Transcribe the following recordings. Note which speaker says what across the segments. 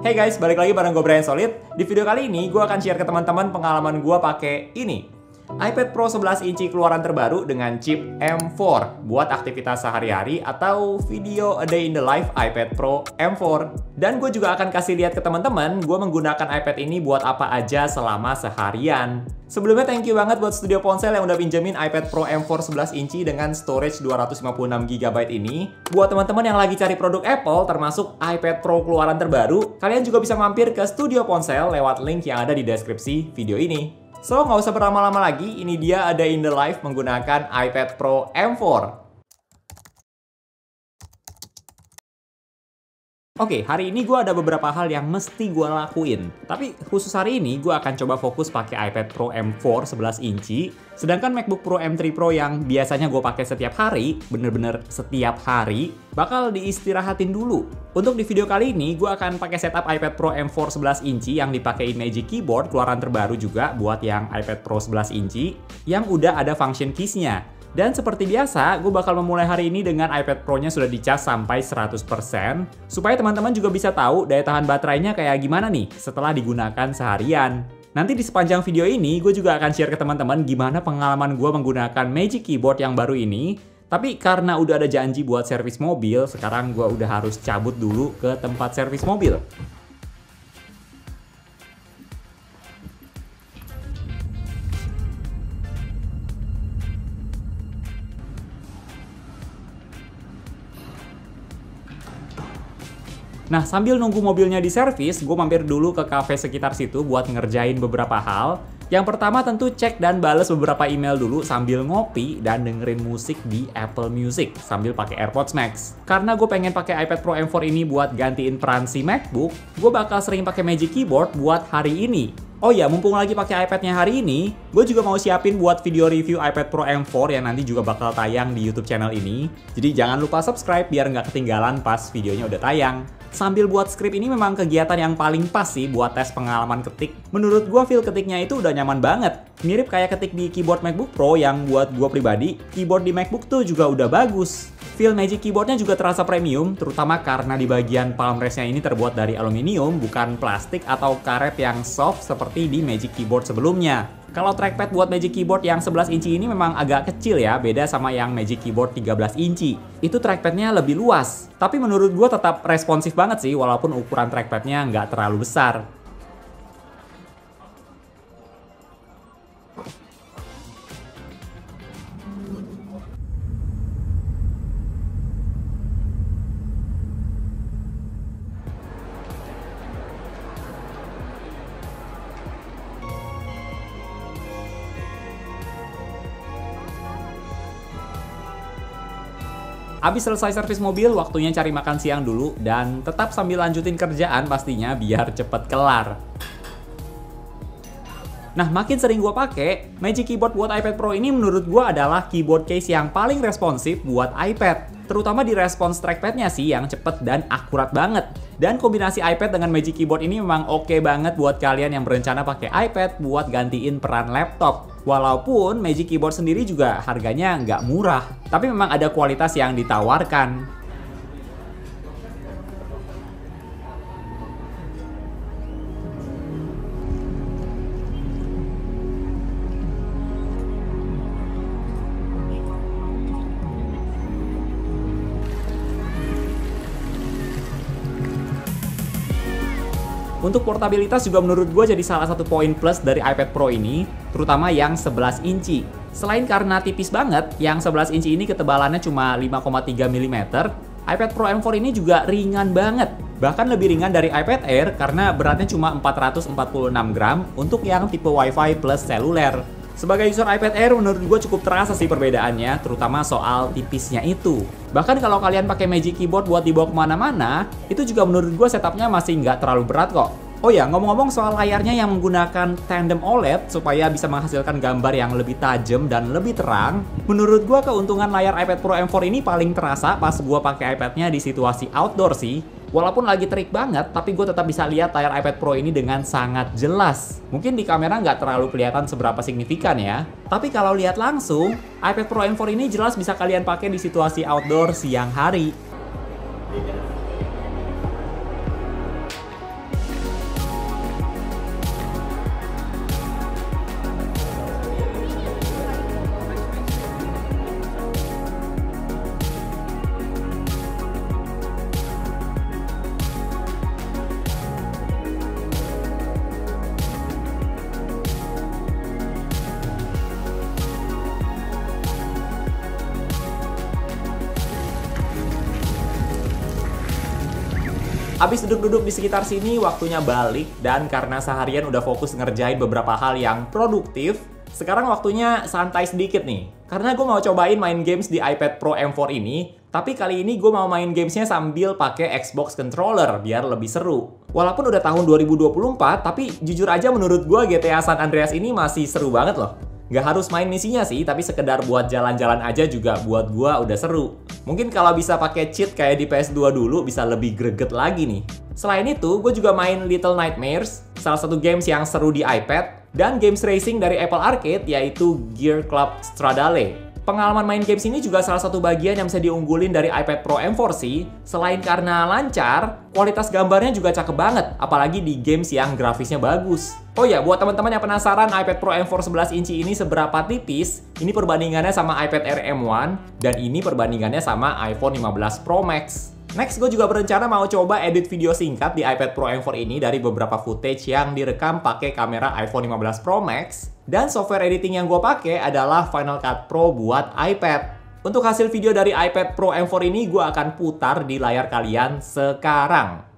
Speaker 1: Hey guys, balik lagi bareng gue Brian Solid. Di video kali ini gue akan share ke teman-teman pengalaman gue pakai ini, iPad Pro 11 inci keluaran terbaru dengan chip M4 buat aktivitas sehari-hari atau video a day in the life iPad Pro M4. Dan gue juga akan kasih lihat ke teman-teman gue menggunakan iPad ini buat apa aja selama seharian. Sebelumnya thank you banget buat Studio Ponsel yang udah pinjemin iPad Pro M4 11 inci dengan storage 256GB ini. Buat teman-teman yang lagi cari produk Apple termasuk iPad Pro keluaran terbaru, kalian juga bisa mampir ke Studio Ponsel lewat link yang ada di deskripsi video ini. So, nggak usah berlama-lama lagi, ini dia ada in the life menggunakan iPad Pro M4. Oke, hari ini gue ada beberapa hal yang mesti gue lakuin. Tapi khusus hari ini gue akan coba fokus pakai iPad Pro M4 11 inci. Sedangkan MacBook Pro M3 Pro yang biasanya gue pakai setiap hari, bener-bener setiap hari, bakal diistirahatin dulu. Untuk di video kali ini, gue akan pakai setup iPad Pro M4 11 inci yang dipakein Magic Keyboard keluaran terbaru juga buat yang iPad Pro 11 inci, yang udah ada function keys-nya. Dan seperti biasa, gue bakal memulai hari ini dengan iPad Pro-nya sudah dicas sampai 100%, supaya teman-teman juga bisa tahu daya tahan baterainya kayak gimana nih setelah digunakan seharian. Nanti di sepanjang video ini, gue juga akan share ke teman-teman gimana pengalaman gue menggunakan Magic Keyboard yang baru ini. Tapi karena udah ada janji buat servis mobil, sekarang gue udah harus cabut dulu ke tempat servis mobil. Nah, sambil nunggu mobilnya diservis, gue mampir dulu ke cafe sekitar situ buat ngerjain beberapa hal. Yang pertama tentu cek dan bales beberapa email dulu sambil ngopi dan dengerin musik di Apple Music sambil pakai AirPods Max. Karena gue pengen pakai iPad Pro M4 ini buat gantiin peran si MacBook, gue bakal sering pakai Magic Keyboard buat hari ini. Oh ya, mumpung lagi pakai iPad-nya hari ini, gue juga mau siapin buat video review iPad Pro M4 yang nanti juga bakal tayang di YouTube channel ini. Jadi jangan lupa subscribe biar nggak ketinggalan pas videonya udah tayang. Sambil buat skrip ini memang kegiatan yang paling pas sih buat tes pengalaman ketik. Menurut gue feel ketiknya itu udah nyaman banget. Mirip kayak ketik di keyboard MacBook Pro yang buat gue pribadi, keyboard di MacBook tuh juga udah bagus. Feel Magic Keyboardnya juga terasa premium, terutama karena di bagian palm rest-nya ini terbuat dari aluminium, bukan plastik atau karet yang soft seperti di Magic Keyboard sebelumnya. Kalau trackpad buat Magic Keyboard yang 11 inci ini memang agak kecil ya, beda sama yang Magic Keyboard 13 inci. Itu trackpadnya lebih luas, tapi menurut gue tetap responsif banget sih walaupun ukuran trackpadnya nggak terlalu besar. Abis selesai servis mobil, waktunya cari makan siang dulu dan tetap sambil lanjutin kerjaan pastinya biar cepet kelar. Nah, makin sering gue pakai, Magic Keyboard buat iPad Pro ini menurut gue adalah keyboard case yang paling responsif buat iPad. Terutama di respons trackpadnya sih yang cepet dan akurat banget. Dan kombinasi iPad dengan Magic Keyboard ini memang oke banget buat kalian yang berencana pakai iPad buat gantiin peran laptop. Walaupun Magic Keyboard sendiri juga harganya nggak murah, tapi memang ada kualitas yang ditawarkan. Untuk portabilitas juga menurut gue jadi salah satu poin plus dari iPad Pro ini, terutama yang 11 inci. Selain karena tipis banget, yang 11 inci ini ketebalannya cuma 5,3 mm, iPad Pro M4 ini juga ringan banget. Bahkan lebih ringan dari iPad Air karena beratnya cuma 446 gram untuk yang tipe Wi-Fi plus seluler. Sebagai user iPad Air menurut gue cukup terasa sih perbedaannya, terutama soal tipisnya itu. Bahkan kalau kalian pakai Magic Keyboard buat dibawa kemana-mana, itu juga menurut gue setupnya masih nggak terlalu berat kok. Oh ya, ngomong-ngomong soal layarnya yang menggunakan tandem OLED supaya bisa menghasilkan gambar yang lebih tajam dan lebih terang, menurut gua keuntungan layar iPad Pro M4 ini paling terasa pas gua pakai iPad-nya di situasi outdoor sih. Walaupun lagi terik banget, tapi gue tetap bisa lihat layar iPad Pro ini dengan sangat jelas. Mungkin di kamera nggak terlalu kelihatan seberapa signifikan ya. Tapi kalau lihat langsung, iPad Pro M4 ini jelas bisa kalian pakai di situasi outdoor siang hari. Habis duduk-duduk di sekitar sini, waktunya balik. Dan karena seharian udah fokus ngerjain beberapa hal yang produktif, sekarang waktunya santai sedikit nih. Karena gue mau cobain main games di iPad Pro M4 ini, tapi kali ini gue mau main gamesnya sambil pakai Xbox controller biar lebih seru. Walaupun udah tahun 2024, tapi jujur aja menurut gue GTA San Andreas ini masih seru banget loh. Nggak harus main misinya sih, tapi sekedar buat jalan-jalan aja juga buat gue udah seru. Mungkin kalau bisa pakai cheat kayak di PS2 dulu bisa lebih greget lagi nih. Selain itu, gue juga main Little Nightmares, salah satu games yang seru di iPad, dan games racing dari Apple Arcade yaitu Gear Club Stradale. Pengalaman main games ini juga salah satu bagian yang bisa diunggulin dari iPad Pro M4 sih. Selain karena lancar, kualitas gambarnya juga cakep banget, apalagi di games yang grafisnya bagus. Oh ya, buat teman-teman yang penasaran iPad Pro M4 11 inci ini seberapa tipis, ini perbandingannya sama iPad Air M1, dan ini perbandingannya sama iPhone 15 Pro Max. Next, gue juga berencana mau coba edit video singkat di iPad Pro M4 ini dari beberapa footage yang direkam pakai kamera iPhone 15 Pro Max. Dan software editing yang gue pakai adalah Final Cut Pro buat iPad. Untuk hasil video dari iPad Pro M4 ini gue akan putar di layar kalian sekarang.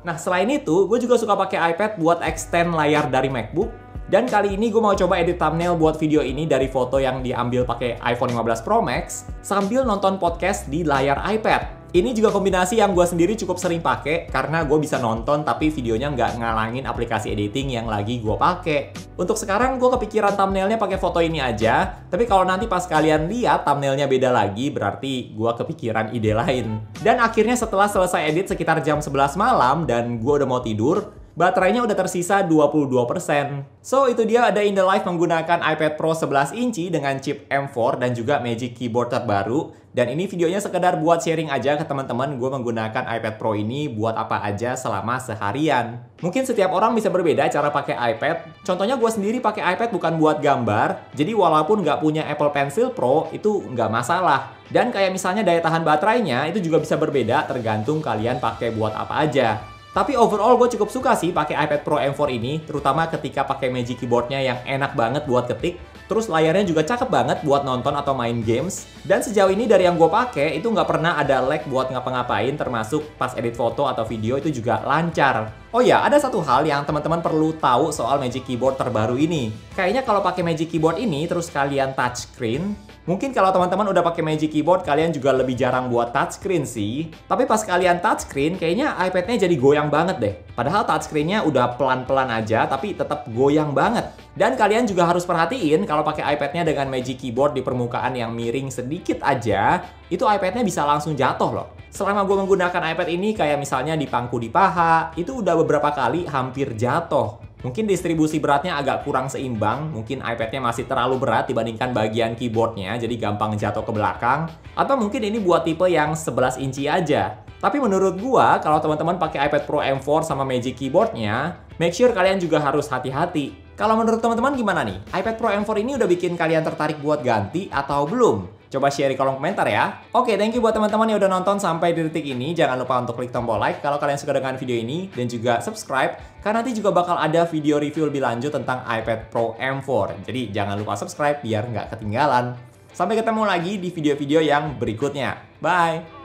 Speaker 1: Nah, selain itu, gue juga suka pakai iPad buat extend layar dari MacBook. Dan kali ini gue mau coba edit thumbnail buat video ini dari foto yang diambil pakai iPhone 15 Pro Max sambil nonton podcast di layar iPad. Ini juga kombinasi yang gue sendiri cukup sering pakai karena gue bisa nonton tapi videonya nggak ngalangin aplikasi editing yang lagi gue pakai. Untuk sekarang gue kepikiran thumbnailnya pakai foto ini aja, tapi kalau nanti pas kalian lihat thumbnailnya beda lagi berarti gue kepikiran ide lain. Dan akhirnya setelah selesai edit sekitar jam 11 malam dan gue udah mau tidur, baterainya udah tersisa 22%. So, itu dia ada in the life menggunakan iPad Pro 11 inci dengan chip M4 dan juga Magic Keyboard terbaru. Dan ini videonya sekedar buat sharing aja ke teman-teman gue menggunakan iPad Pro ini buat apa aja selama seharian. Mungkin setiap orang bisa berbeda cara pakai iPad. Contohnya gue sendiri pakai iPad bukan buat gambar, jadi walaupun nggak punya Apple Pencil Pro itu nggak masalah. Dan kayak misalnya daya tahan baterainya itu juga bisa berbeda tergantung kalian pakai buat apa aja. Tapi overall gue cukup suka sih pakai iPad Pro M4 ini, terutama ketika pakai Magic Keyboardnya yang enak banget buat ketik. Terus layarnya juga cakep banget buat nonton atau main games. Dan sejauh ini dari yang gue pakai itu nggak pernah ada lag buat ngapa-ngapain, termasuk pas edit foto atau video itu juga lancar. Oh ya, ada satu hal yang teman-teman perlu tahu soal Magic Keyboard terbaru ini. Kayaknya kalau pakai Magic Keyboard ini terus kalian touchscreen, mungkin kalau teman-teman udah pakai Magic Keyboard kalian juga lebih jarang buat touchscreen sih. Tapi pas kalian touchscreen kayaknya iPad-nya jadi goyang banget deh. Padahal touchscreen-nya udah pelan-pelan aja tapi tetap goyang banget. Dan kalian juga harus perhatiin kalau pakai iPad-nya dengan Magic Keyboard di permukaan yang miring sedikit aja, itu iPad-nya bisa langsung jatuh loh. Selama gue menggunakan iPad ini kayak misalnya di pangku di paha, itu udah beberapa kali hampir jatuh. Mungkin distribusi beratnya agak kurang seimbang, mungkin iPad-nya masih terlalu berat dibandingkan bagian keyboardnya, jadi gampang jatuh ke belakang. Atau mungkin ini buat tipe yang 11 inci aja. Tapi menurut gua, kalau teman-teman pakai iPad Pro M4 sama Magic Keyboard-nya, make sure kalian juga harus hati-hati. Kalau menurut teman-teman gimana nih? iPad Pro M4 ini udah bikin kalian tertarik buat ganti atau belum? Coba share di kolom komentar ya. Oke, thank you buat teman-teman yang udah nonton sampai di detik ini. Jangan lupa untuk klik tombol like kalau kalian suka dengan video ini. Dan juga subscribe, karena nanti juga bakal ada video review lebih lanjut tentang iPad Pro M4. Jadi jangan lupa subscribe biar nggak ketinggalan. Sampai ketemu lagi di video-video yang berikutnya. Bye!